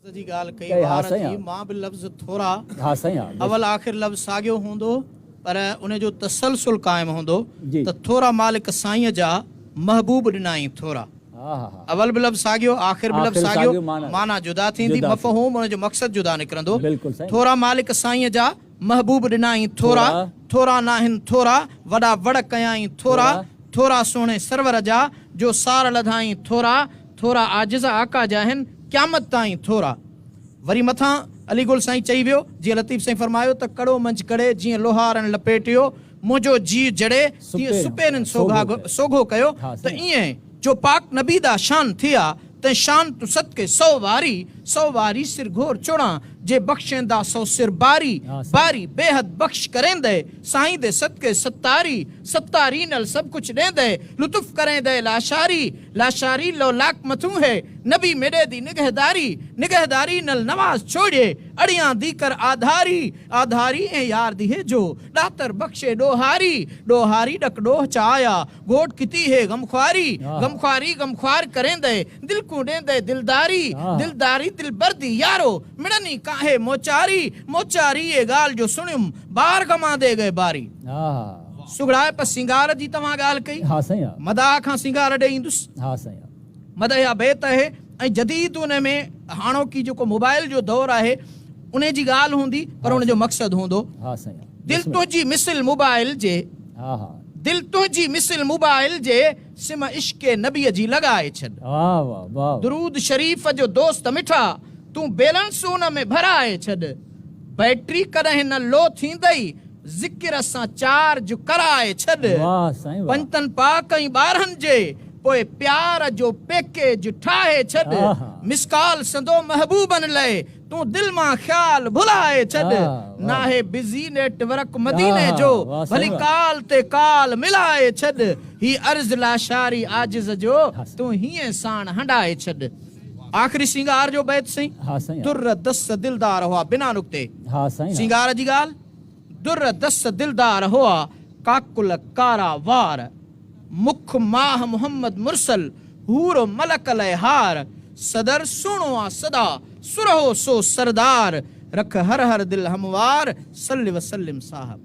जी ॻाल्हि कई ॿार जी मां बि लफ़्ज़ थोरा अवल आख़िर लफ़्ज़ साॻियो हूंदो पर उन जो तसलसल क़ाइम हूंदो त थोरा मालिक साईं जा महबूब ॾिनाई थोरा अवल बि लफ़्ज़ साॻियो आख़िर बि लफ़्ज़ साॻियो माना जुदा थींदी मफ़हूम उन जो मक़सद जुदा निकिरंदो थोरा मालिक साईं जा महबूब ॾिनाई थोरा थोरा नाहिन थोरा वॾा वड़ कयाई थोरा थोरा सोणे सरवर जा जो सार लधाई थोरा थोरा आजिज़ आका जा आहिनि क़यामत ताईं थोरा वरी मथा अली गुल साईं चई वियो जीअं लतीफ़ साईं फरमायो त कड़ो मंझ कड़े जीअं लोहारनि लपेटियो मुंहिंजो जी जड़े तीअं सुपेरनि सोघो कयो त ईअं जो पाक नबी दा शान थिया ते शान तू सदके सौ वारी सिर घोर चोड़ा जे बख्शेंदा सौ सिर बारी बेहद बख्श करेंदे साईं दे सदके सत्तारी नल सब कुछ देंदे लुत्फ करेंदे लाशारी लो लाख मथू है नबी मेरे दी निगहदारी नल नवाज छोड़े अड़ियां दी कर आधारी ए यार दी है जो दातर बख्शे डोहारी डक डोह चाया गोट किती है गमख्वार करेंदे दिल को देंदे दिलदारी दिल बर्दी यारो मिड़नी काहे मोचारी ये गाल जो सुनियुम बार गमा दे गए बारी सुगड़ाए पर सिंगार जी तव्हां ॻाल्हि कई मदाह खां सिंगार ॾे ईंदुसि मदह या बेत है ऐं जदीद उन में हाणोकी जेको मोबाइल जो दौर आहे उन जी ॻाल्हि हूंदी पर उन जो मक़सद हूंदो दिल तुंहिंजी मिसल मोबाइल जे सिम इश्क नबी जी लगाए छॾ दुरूद शरीफ जो दोस्त मिठा तू बैलेंस उन में भराए छॾ बैटरी कॾहिं न लो थींदई ज़िक्र सां चार्ज कराए छॾ पंजतन पाक ऐं ॿारनि जे पोइ प्यार जो पैकेज ठाहे छॾ मिसकाल संदो महबूबन लाइ तू दिल मां ख्याल भुलाए छॾ नाहे बिज़ी नेटवर्क मदीने जो भली काल ते काल मिलाए छॾ ही अर्ज़ लाशारी आजिज़ जो तू हीअं साण हंडाए छॾ आखिरी सिंगार जो बैत सही दुर्र दस दिलदार हुआ बिना नुक्ते सिंगार जी ॻाल्हि दुर्र दस दिलदार हुआ काकुल कारा वार मुख माह मोहम्मद मुरसल हूर मलक लहार सदर सुणो आ सदा सुरहो सो सरदार रख हर दिल हमवार सल्लि वसल्लिम साहब।